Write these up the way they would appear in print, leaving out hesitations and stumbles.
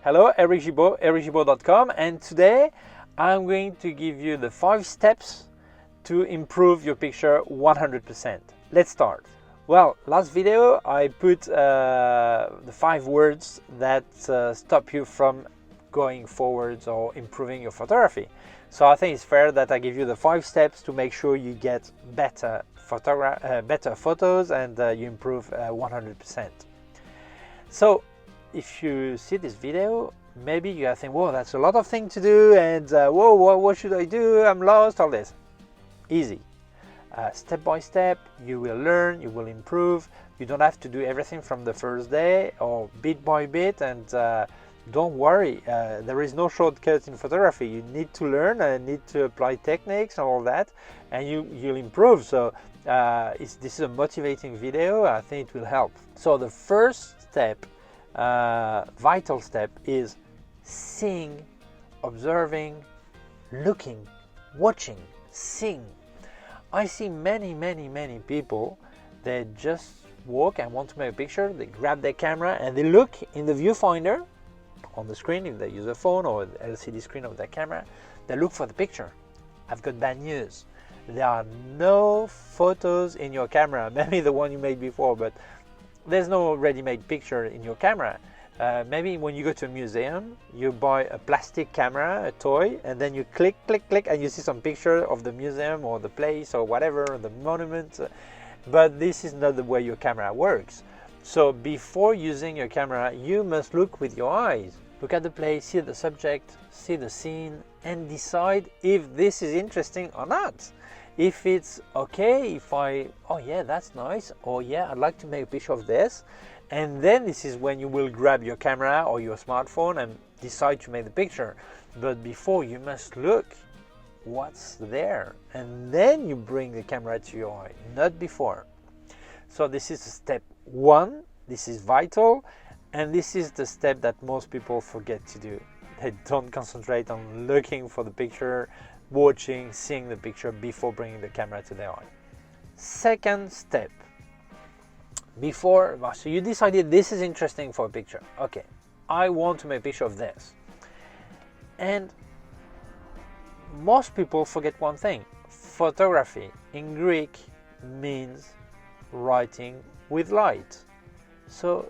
Hello, Eric Gibaud, ericgibaud.com, and today I'm going to give you the 5 steps to improve your picture 100%. Let's start. Well, last video I put the 5 words that stop you from going forwards or improving your photography. So I think it's fair that I give you the 5 steps to make sure you get better photos and you improve 100%. So if you see this video, maybe you think, whoa, that's a lot of things to do, and whoa, what should I do? I'm lost, all this. Easy. Step by step, you will learn, you will improve. You don't have to do everything from the first day or bit by bit, and don't worry, there is no shortcut in photography. You need to learn and need to apply techniques and all that, and you'll improve. So this is a motivating video. I think it will help. So the first step, vital step, is seeing, observing, looking, watching, seeing. I see many people, they just walk and want to make a picture, they grab their camera and they look in the viewfinder on the screen, if they use a phone or the LCD screen of their camera, they look for the picture. I've got bad news. There are no photos in your camera, maybe the one you made before, but there's no ready-made picture in your camera. Maybe when you go to a museum, you buy a plastic camera, a toy, and then you click, and you see some picture of the museum or the place or whatever, the monument. But this is not the way your camera works. So before using your camera, you must look with your eyes. Look at the place, see the subject, see the scene, and decide if this is interesting or not. If it's okay, oh yeah, that's nice, or yeah, I'd like to make a picture of this. And then this is when you will grab your camera or your smartphone and decide to make the picture. But before, you must look what's there, and then you bring the camera to your eye, not before. So this is step 1. This is vital, and this is the step that most people forget to do. They don't concentrate on looking for the picture, watching, seeing the picture before bringing the camera to their eye. Second step. So you decided this is interesting for a picture. Okay, I want to make a picture of this. And most people forget one thing. Photography in Greek means writing with light. So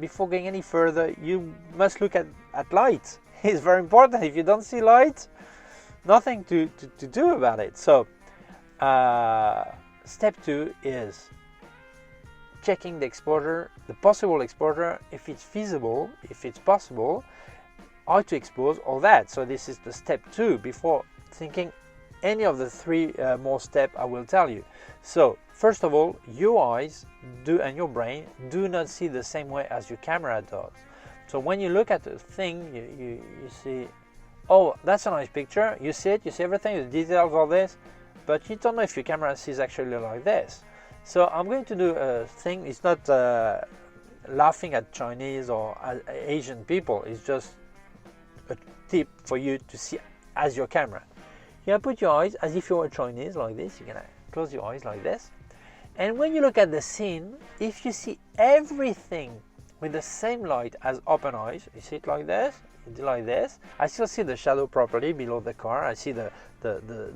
before going any further, you must look at light. It's very important. If you don't see light, nothing to do about it. So step 2 is checking the exposure, the possible exposure, if it's feasible, if it's possible, how to expose, all that. So this is the step 2 before thinking any of the 3 more steps I will tell you. So first of all, your eyes and your brain do not see the same way as your camera does. So when you look at a thing, you see, oh, that's a nice picture, you see it, you see everything, the details, all this, but you don't know if your camera sees actually like this. So I'm going to do a thing. It's not laughing at Chinese or Asian people. It's just a tip for you to see as your camera. You put your eyes as if you were Chinese, like this. You're gonna close your eyes like this. And when you look at the scene, if you see everything with the same light as open eyes, you see it like this, you do like this. I still see the shadow properly below the car. I see the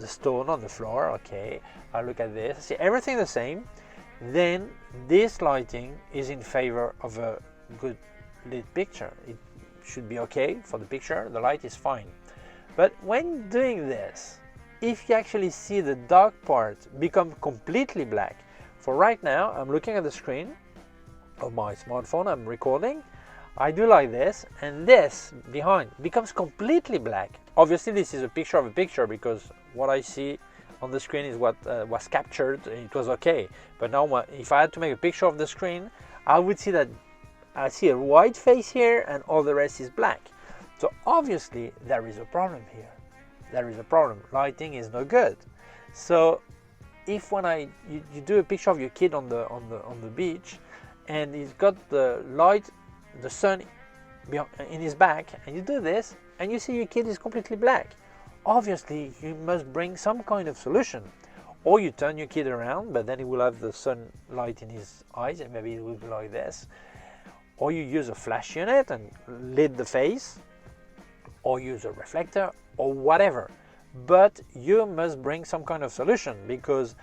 stone on the floor. Okay, I look at this, I see everything the same. Then this lighting is in favor of a good lit picture. It should be okay for the picture, the light is fine. But when doing this, if you actually see the dark part become completely black, for right now I'm looking at the screen of my smartphone, I'm recording, I do like this, and this behind becomes completely black. Obviously this is a picture of a picture, because what I see on the screen is what was captured, it was okay. But now if I had to make a picture of the screen, I would see that I see a white face here and all the rest is black. So obviously there is a problem here. There is a problem. Lighting is no good. So if you do a picture of your kid on the beach, and he's got the light, the sun in his back, and you do this, and you see your kid is completely black, obviously you must bring some kind of solution. Or you turn your kid around, but then he will have the sunlight in his eyes, and maybe it will be like this. or you use a flash unit and lit the face, or use a reflector, or whatever. But you must bring some kind of solution, because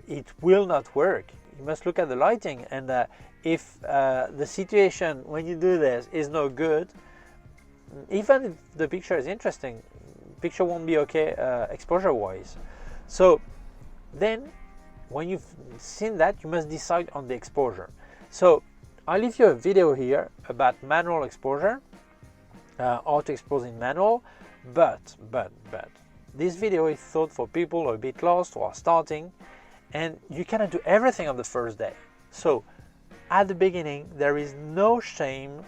it will not work. You must look at the lighting, and if the situation when you do this is no good, even if the picture is interesting, picture won't be okay exposure wise. So then when you've seen that, you must decide on the exposure. So I'll leave you a video here about manual exposure, how to expose in manual, but this video is thought for people who are a bit lost or are starting, and you cannot do everything on the first day. So at the beginning, there is no shame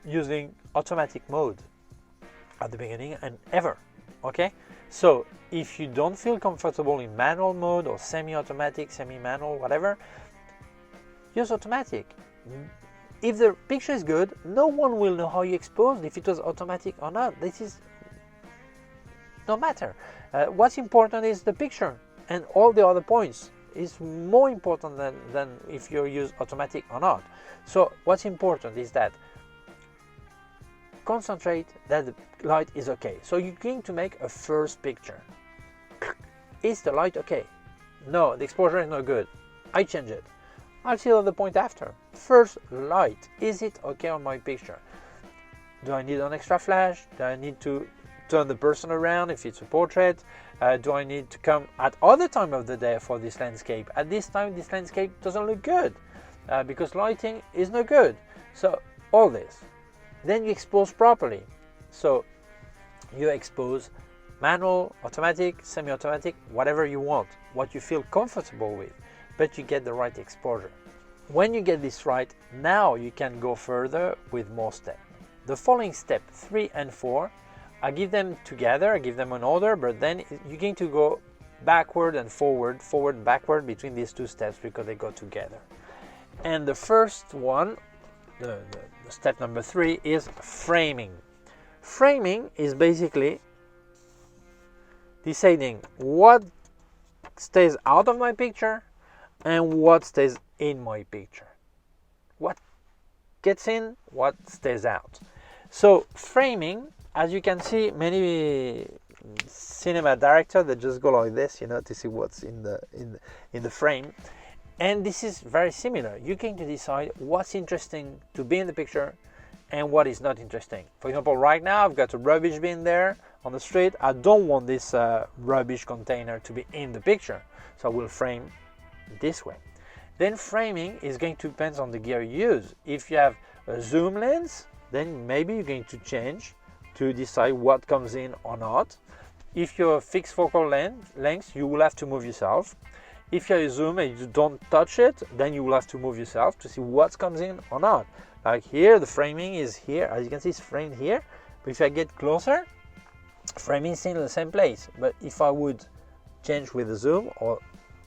using automatic mode at the beginning and ever, okay? So if you don't feel comfortable in manual mode or semi-automatic, semi-manual, whatever, use automatic. If the picture is good, no one will know how you exposed, if it was automatic or not. This is no matter. What's important is the picture, and all the other points is more important than if you use automatic or not. So what's important is that concentrate that the light is okay. So you're going to make a first picture. Is the light okay? No, the exposure is not good. I change it. I'll see the other point after. First, light. Is it okay on my picture? Do I need an extra flash? Do I need to turn the person around if it's a portrait? Do I need to come at other time of the day for this landscape? At this time, this landscape doesn't look good because lighting is not good. So all this. Then you expose properly. So you expose manual, automatic, semi-automatic, whatever you want, what you feel comfortable with, but you get the right exposure. When you get this right, now you can go further with more steps. The following step 3 and 4, I give them together, I give them an order, but then you're going to go backward and forward, forward, backward between these two steps because they go together. And the first one, the step number 3, is framing. Framing is basically deciding what stays out of my picture and what stays in my picture. What gets in, what stays out. So framing, as you can see, many cinema directors, they just go like this, you know, to see what's in the frame. And this is very similar. You're going to decide what's interesting to be in the picture and what is not interesting. For example, right now I've got a rubbish bin there on the street. I don't want this rubbish container to be in the picture, so I will frame this way. Then framing is going to depend on the gear you use. If you have a zoom lens, then maybe you're going to change to decide what comes in or not. If you're a fixed focal length, you will have to move yourself. If you're a zoom and you don't touch it, then you will have to move yourself to see what comes in or not. Like here, the framing is here. As you can see, it's framed here. But if I get closer, framing is still in the same place. But if I would change with the zoom or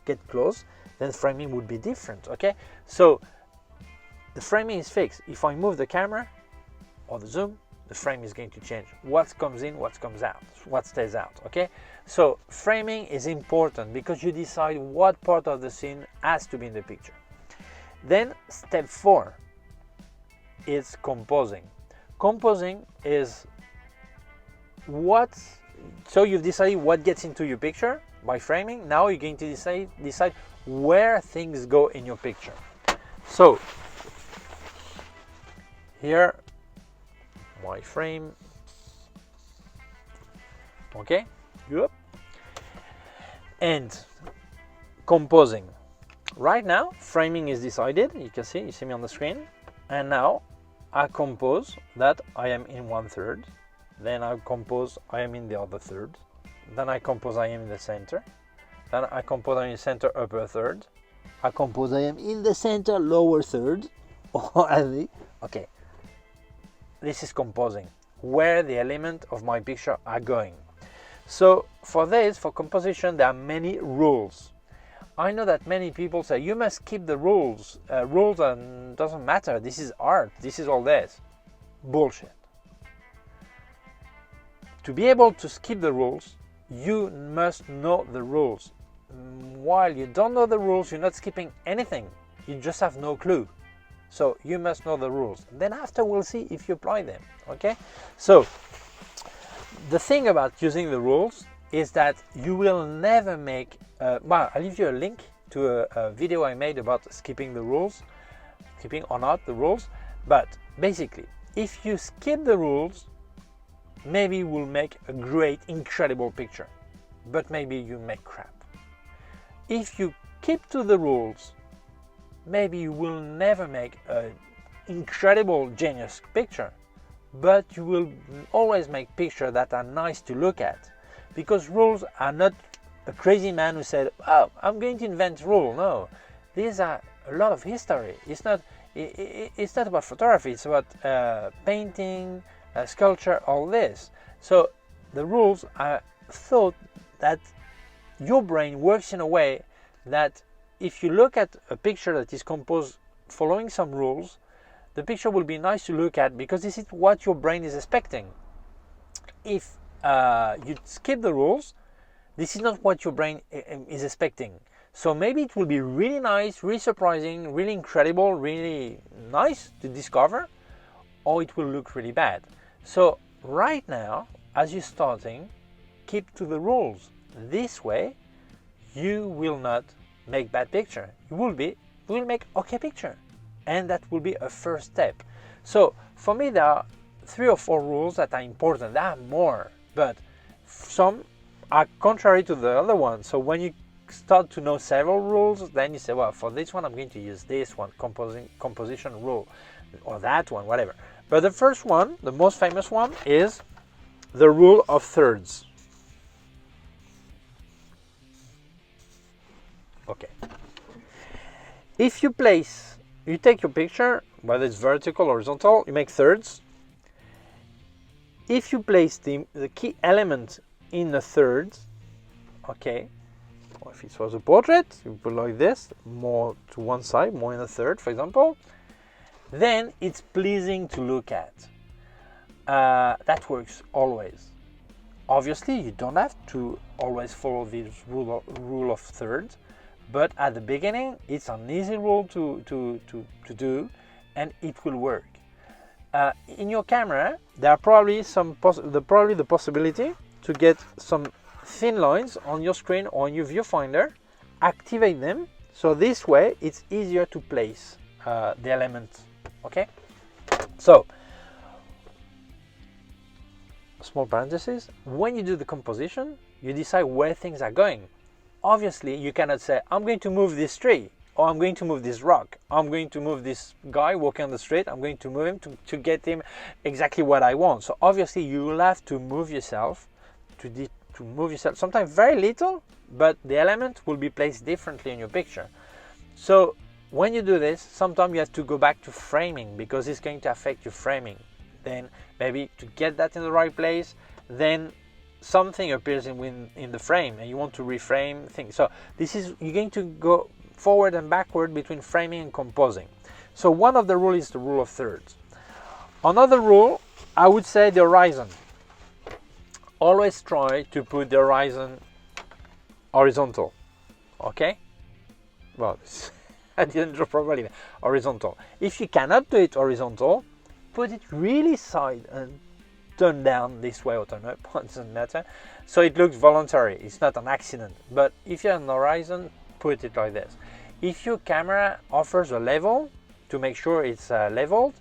get close, then framing would be different, okay? So the framing is fixed. If I move the camera or the zoom, the frame is going to change. What comes in, what comes out, what stays out, okay? So framing is important because you decide what part of the scene has to be in the picture. Then step 4 is composing. Composing is so you've decided what gets into your picture by framing. Now you're going to decide where things go in your picture. So here, my frame, okay, yep. And composing. Right now, framing is decided. You see me on the screen, and now I compose that I am in 1/3. Then I compose I am in the other third. Then I compose I am in the center. Then I compose I am in the center upper third. I compose I am in the center lower third. Okay. This is composing, where the element of my picture are going. So for composition, there are many rules. I know that many people say you must keep the rules. Rules doesn't matter. This is art. This is all this. Bullshit. To be able to skip the rules, you must know the rules. While you don't know the rules, you're not skipping anything. You just have no clue. So you must know the rules. Then after we'll see if you apply them, okay? So the thing about using the rules is that you will never make, well, I'll leave you a link to a video I made about skipping the rules, skipping or not the rules, but basically, if you skip the rules, maybe you will make a great, incredible picture, but maybe you make crap. If you keep to the rules, maybe you will never make an incredible, genius picture, but you will always make pictures that are nice to look at, because rules are not a crazy man who said, oh, I'm going to invent rule. No, these are a lot of history. It's not about photography, it's about painting, sculpture, all this. So the rules are thought that your brain works in a way that if you look at a picture that is composed following some rules, the picture will be nice to look at because this is what your brain is expecting. If you skip the rules, this is not what your brain is expecting. So maybe it will be really nice, really surprising, really incredible, really nice to discover, or it will look really bad. So right now, as you're starting, keep to the rules. This way, you will not make bad picture. You will make okay picture. And that will be a first step. So for me, there are 3 or 4 rules that are important. There are more, but some are contrary to the other ones. So when you start to know several rules, then you say, well, for this one, I'm going to use this one, composition rule, or that one, whatever. But the first one, the most famous one, is the rule of thirds. Okay. If you take your picture, whether it's vertical or horizontal, you make thirds. If you place the key element in the third, okay, or if it was a portrait, you put like this, more to one side, more in the third, for example, then it's pleasing to look at. That works always. Obviously, you don't have to always follow this rule of thirds, but at the beginning, it's an easy rule to do, and it will work. In your camera, there are probably the possibility to get some thin lines on your screen or on your viewfinder. Activate them, so this way it's easier to place the elements. Okay, so small parenthesis. When you do the composition, you decide where things are going. Obviously, you cannot say, I'm going to move this tree, or I'm going to move this rock, I'm going to move this guy walking on the street, I'm going to move him to get him exactly what I want. So obviously, you will have to move yourself, sometimes very little, but the element will be placed differently in your picture. So when you do this, sometimes you have to go back to framing because it's going to affect your framing. Then maybe to get that in the right place, then something appears in the frame and you want to reframe things. So you're going to go forward and backward between framing and composing. So one of the rules is the rule of thirds. Another rule, I would say the horizon. Always try to put the horizon horizontal. Okay? Well, I didn't draw properly. Horizontal. If you cannot do it horizontal, put it really side and turn down this way or turn up, it doesn't matter. So it looks voluntary, it's not an accident. But if you're on the horizon, put it like this. If your camera offers a level, to make sure it's leveled,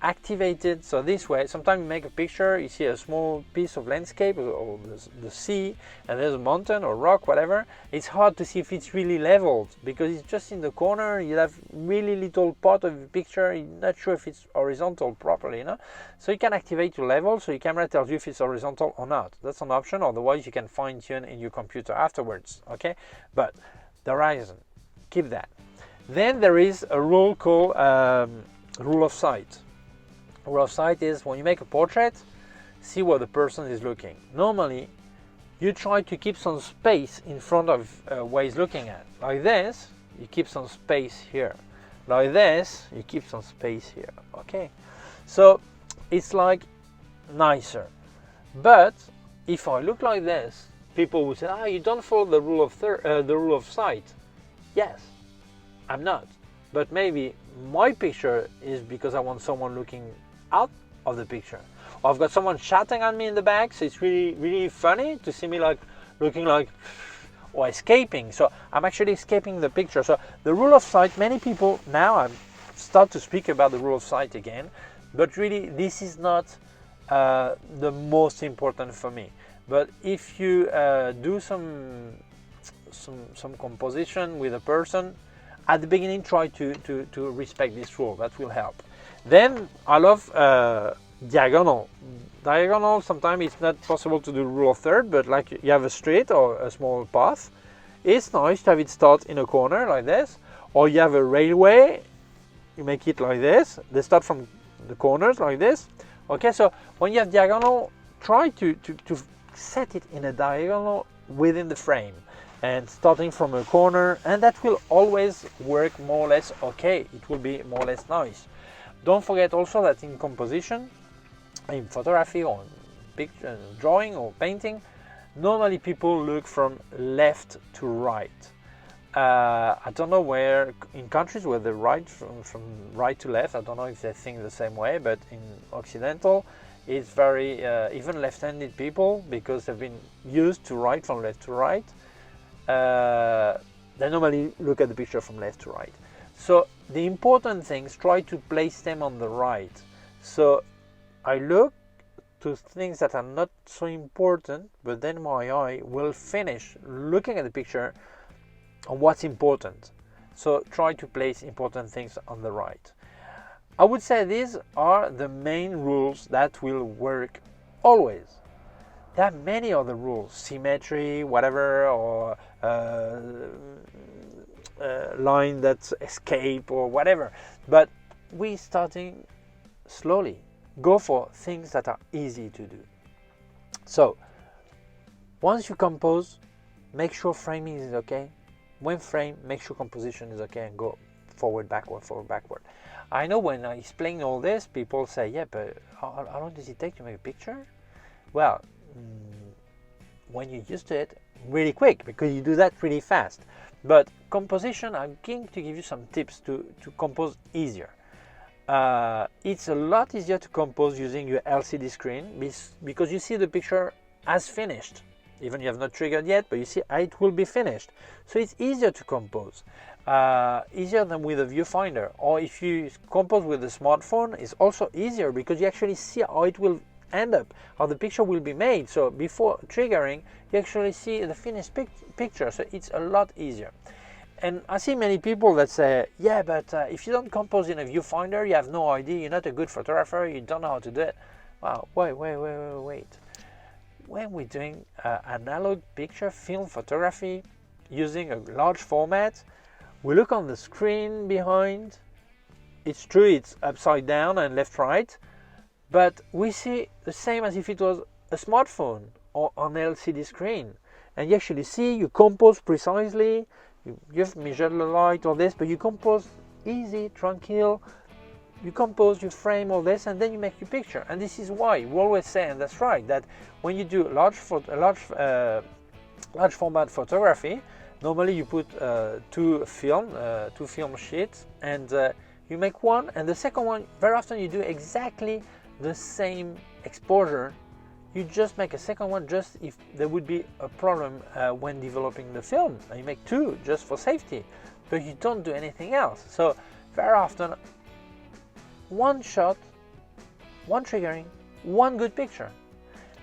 activate it. So this way, sometimes you make a picture, you see a small piece of landscape or the sea, and there's a mountain or rock, whatever. It's hard to see if it's really leveled because it's just in the corner. You have really little part of the picture. You're not sure if it's horizontal properly, you know. So you can activate your level, so your camera tells you if it's horizontal or not. That's an option. Otherwise, you can fine tune in your computer afterwards. Okay, but the horizon, keep that. Then there is a rule called rule of sight. Rule of sight is when you make a portrait, see where the person is looking. Normally, you try to keep some space in front of where he's looking at. Like this, you keep some space here. Like this, you keep some space here. Okay, so it's like nicer. But if I look like this, people will say, "Ah, you don't follow the rule of sight." Yes, I'm not. but maybe my picture is because I want someone looking out of the picture. Or I've got someone shouting at me in the back, so it's really funny to see me like looking like or escaping. So I'm actually escaping the picture. So the rule of sight, many people now I start to speak about the rule of sight again, but really this is not the most important for me. But if you do some composition with a person, at the beginning try to respect this rule. That will help. Then I love diagonal. Diagonal, sometimes it's not possible to do rule of third, but like you have a street or a small path, it's nice to have it start in a corner like this, or you have a railway, you make it like this, they start from the corners like this. Okay, so when you have diagonal, try to set it in a diagonal within the frame and starting from a corner, and that will always work more or less okay. It will be more or less nice. Don't forget also that in composition, in photography or picture, drawing or painting, normally people look from left to right. I don't know where, in countries where they write from right to left, I don't know if they think the same way, but in Occidental, it's very, even left-handed people, because they've been used to write from left to right, they normally look at the picture from left to right. So the important things, try to place them on the right. So I look to things that are not so important, but then my eye will finish looking at the picture on what's important. So try to place important things on the right. I would say these are the main rules that will work always. There are many other rules, symmetry, whatever, or line that's escape or whatever, but we're starting slowly. Go for things that are easy to do. So once you compose, make sure framing is okay. When frame, make sure composition is okay, and go forward, backward, forward, backward. I know when I explain all this, people say, yeah, but how long does it take to make a picture? Well, when you're used to it, really quick, because you do that really fast. But composition, I'm going to give you some tips to compose easier. It's a lot easier to compose using your LCD screen because you see the picture as finished. Even you have not triggered yet, but you see it will be finished. So it's easier to compose, easier than with a viewfinder. Or if you compose with a smartphone, it's also easier because you actually see how it will end up, how the picture will be made. So before triggering, you actually see the finished picture. So it's a lot easier. And I see many people that say, yeah, but if you don't compose in a viewfinder, you have no idea, you're not a good photographer, you don't know how to do it. Wow, wait. When we're doing analog picture, film photography, using a large format, we look on the screen behind. It's true, it's upside down and left, right, but we see the same as if it was a smartphone or an LCD screen. And you actually see, you compose precisely, you just measure the light or this, but you compose easy, tranquil. You compose, you frame all this, and then you make your picture. And this is why we always say, and that's right, that when you do large format photography, normally you put two film sheets, and you make one, and the second one, very often you do exactly the same exposure. You just make a second one just if there would be a problem when developing the film. And you make two just for safety, but you don't do anything else. So very often, one shot, one triggering, one good picture.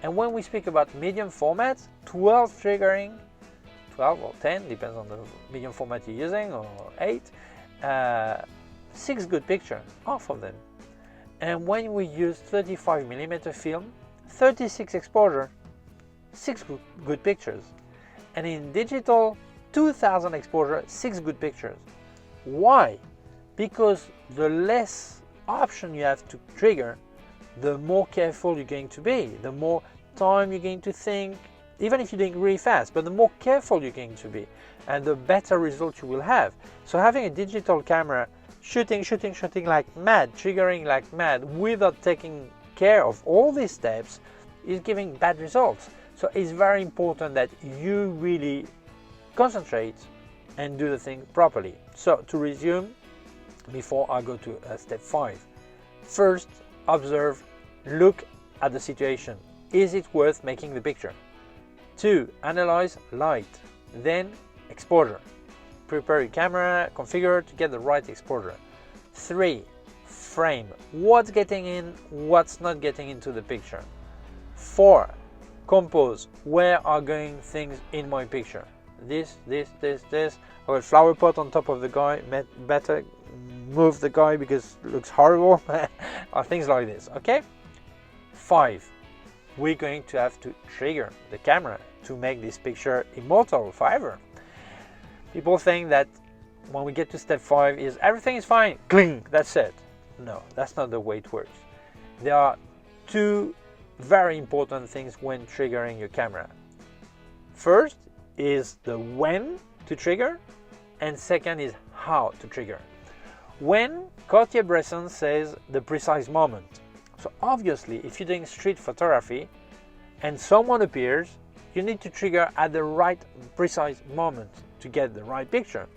And when we speak about medium formats, 12 triggering, 12 or 10, depends on the medium format you're using, or 8, 6 good pictures, half of them. And when we use 35mm film, 36 exposure, 6 good pictures. And in digital, 2000 exposure, 6 good pictures. Why? Because the less option you have to trigger, the more careful you're going to be, the more time you're going to think, even if you're doing really fast, but the more careful you're going to be, and the better result you will have. So having a digital camera, shooting like mad, triggering like mad, without taking care of all these steps, is giving bad results. So it's very important that you really concentrate and do the thing properly. So to resume, before I go to step 5. First, observe, look at the situation. Is it worth making the picture? 2. Analyze light, then exposure. Prepare your camera, configure to get the right exposure. 3. Frame, what's getting in, what's not getting into the picture. 4. Compose, where are going things in my picture. This. I have a flower pot on top of the guy, better move the guy because it looks horrible, or things like this, okay? 5. We're going to have to trigger the camera to make this picture immortal forever. People think that when we get to step 5 is everything is fine, cling, that's it. No, that's not the way it works. There are 2 very important things when triggering your camera. First is the when to trigger, and second is how to trigger. When, Cartier-Bresson says the precise moment. So obviously, if you're doing street photography and someone appears, you need to trigger at the right precise moment to get the right picture.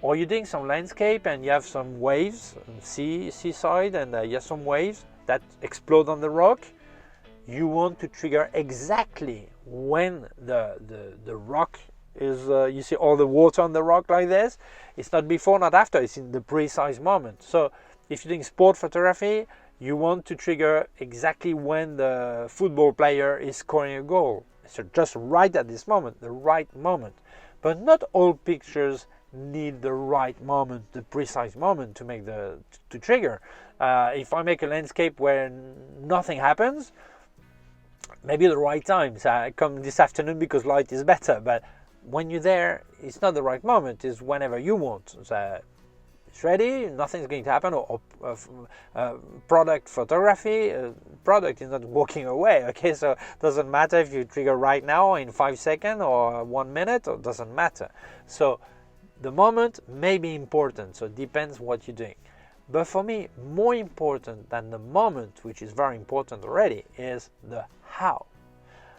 Or you're doing some landscape and you have some waves, seaside, and you have some waves that explode on the rock. You want to trigger exactly when the rock is, you see all the water on the rock like this. It's not before, not after, it's in the precise moment. So if you're doing sport photography, you want to trigger exactly when the football player is scoring a goal. So just right at this moment, the right moment. But not all pictures need the right moment, the precise moment to make to trigger. If I make a landscape where nothing happens, maybe the right time. So I come this afternoon because light is better, but when you're there, it's not the right moment, it's whenever you want. So it's ready, nothing's going to happen. Or product photography, product is not walking away, okay? So it doesn't matter if you trigger right now in 5 seconds or 1 minute, it doesn't matter. So the moment may be important, so it depends what you're doing. But for me, more important than the moment, which is very important already, is the how.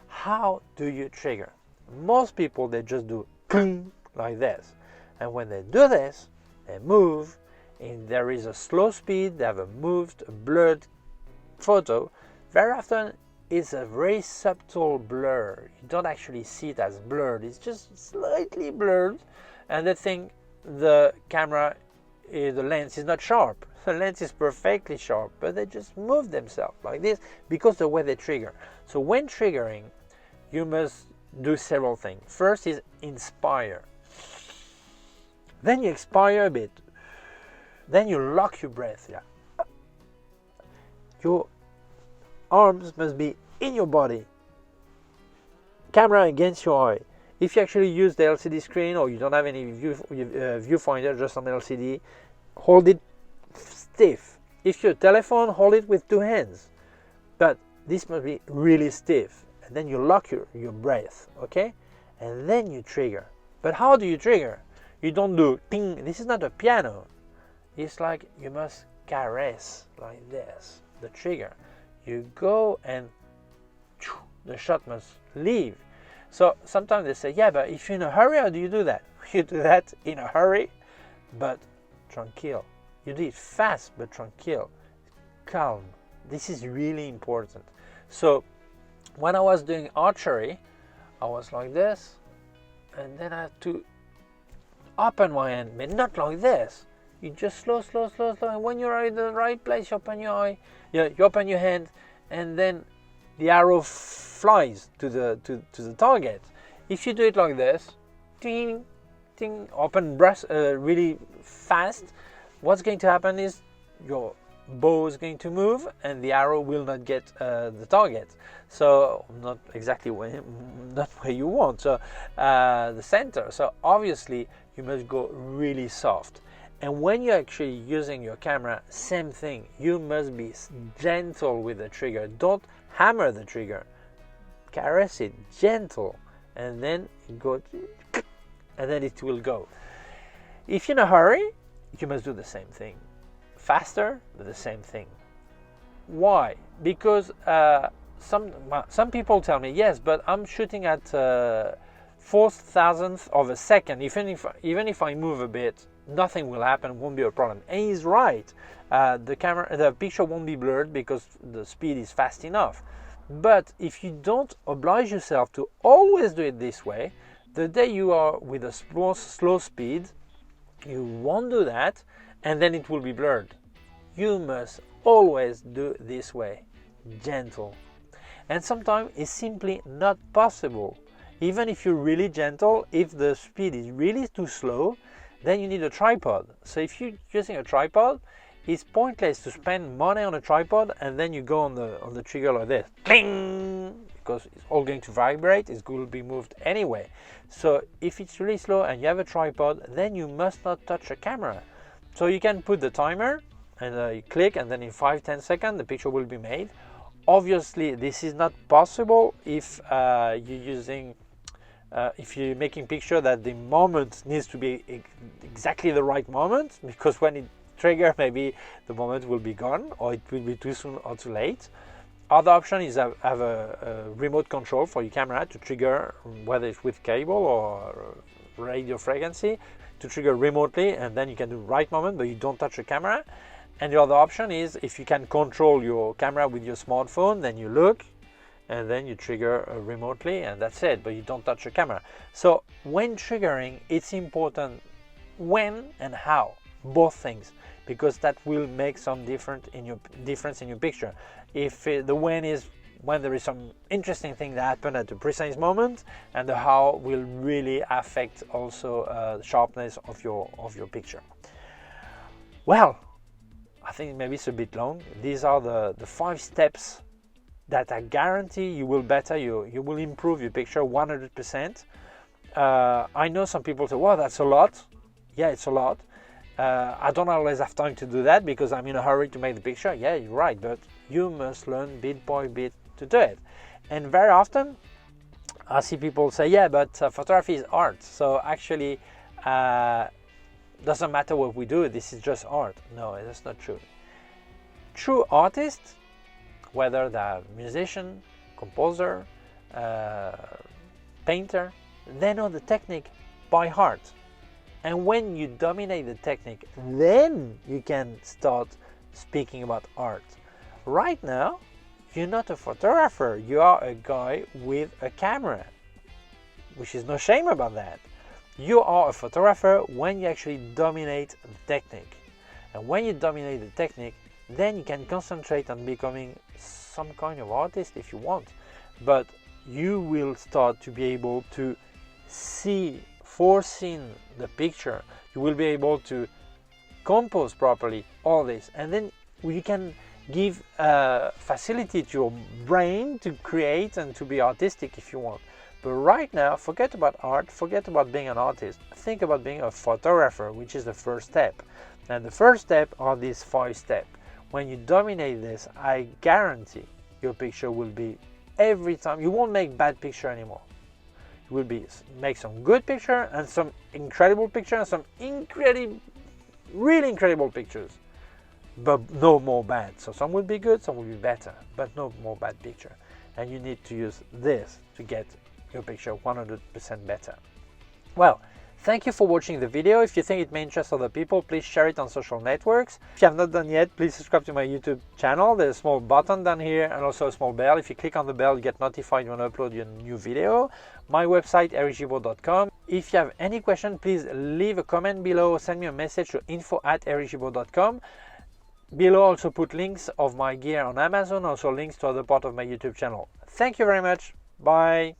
How do you trigger? Most people, they just do like this. And when they do this, they move, and there is a slow speed, they have a moved, a blurred photo. Very often, it's a very subtle blur. You don't actually see it as blurred, it's just slightly blurred. And they think the camera, the lens is not sharp. The lens is perfectly sharp, but they just move themselves like this because the way they trigger. So when triggering, you must do several things. First is inspire. Then you expire a bit. Then you lock your breath. Yeah. Your arms must be in your body. Camera against your eye. If you actually use the LCD screen or you don't have any viewfinder, just on LCD, hold it stiff. If you're a telephone, hold it with 2 hands. But this must be really stiff. And then you lock your breath, okay? And then you trigger. But how do you trigger? You don't do ting. This is not a piano. It's like you must caress like this, the trigger. You go and the shot must leave. So sometimes they say, yeah, but if you're in a hurry, how do you do that? You do that in a hurry, but tranquil. You do it fast, but tranquil, calm. This is really important. So when I was doing archery, I was like this, and then I had to open my hand, but not like this. You just slow, and when you're in the right place, you open your eye, you open your hand, and then the arrow flies to the target. If you do it like this, ting, ting, open breath really fast, what's going to happen is your bow is going to move and the arrow will not get the target. So not exactly not where you want. So the center. So obviously you must go really soft. And when you're actually using your camera, same thing. You must be gentle with the trigger. Don't hammer the trigger. Caress it, gentle, and then go, and then it will go. If you're in a hurry, you must do the same thing. Faster, but the same thing. Why? Because some people tell me, yes, but I'm shooting at 4,000th of a second. Even if I move a bit, nothing will happen, won't be a problem. And he's right. The picture won't be blurred because the speed is fast enough. But if you don't oblige yourself to always do it this way, the day you are with a slow speed, you won't do that, and then it will be blurred. You must always do this way, gentle. And sometimes it's simply not possible. Even if you're really gentle, if the speed is really too slow, then you need a tripod. So if you're using a tripod, it's pointless to spend money on a tripod and then you go on the trigger like this, cling, because it's all going to vibrate, it's going to be moved anyway. So if it's really slow and you have a tripod, then you must not touch a camera. So you can put the timer and you click, and then in 5-10 seconds the picture will be made. Obviously this is not possible if if you're making picture that the moment needs to be exactly the right moment, because when it trigger, maybe the moment will be gone, or it will be too soon or too late. Other option is have a remote control for your camera to trigger, whether it's with cable or radio frequency, to trigger remotely, and then you can do right moment, but you don't touch the camera. And the other option is if you can control your camera with your smartphone, then you look and then you trigger remotely, and that's it, but you don't touch the camera. So when triggering, it's important when and how, both things, because that will make some difference in your picture. If the when is when there is some interesting thing that happened at the precise moment, and the how will really affect also the sharpness of your picture. Well, I think maybe it's a bit long. These are the 5 steps that I guarantee you will better, you will improve your picture 100%. I know some people say, well, that's a lot. Yeah, it's a lot. I don't always have time to do that because I'm in a hurry to make the picture. Yeah, you're right, but you must learn bit by bit to do it. And very often I see people say, yeah, but photography is art, so actually doesn't matter what we do, this is just art. No, that's not true. True artists, whether they're musician, composer, painter, they know the technique by heart. And when you dominate the technique, then you can start speaking about art. Right now, you're not a photographer, you are a guy with a camera, which is no shame about that. You are a photographer when you actually dominate the technique. And when you dominate the technique, then you can concentrate on becoming some kind of artist if you want. But you will start to be able to foresee the picture. You will be able to compose properly all this. And then you can give facility to your brain to create and to be artistic if you want. But right now, forget about art, forget about being an artist. Think about being a photographer, which is the first step. And the first step are these 5 steps. When you dominate this, I guarantee your picture will be, every time, you won't make bad picture anymore. You will make some good picture and some incredible picture and some really incredible pictures. But no more bad. So some will be good, some will be better, but no more bad picture. And you need to use this to get your picture 100% better. Well, thank you for watching the video. If you think it may interest other people, please share it on social networks. If you have not done yet, please subscribe to my YouTube channel. There's a small button down here and also a small bell. If you click on the bell, you get notified when I upload your new video. My website, Gibaud.com. If you have any question, please leave a comment below, send me a message to info@gibaud.com. Below also put links of my gear on Amazon, also links to other part of my YouTube channel. Thank you very much. Bye.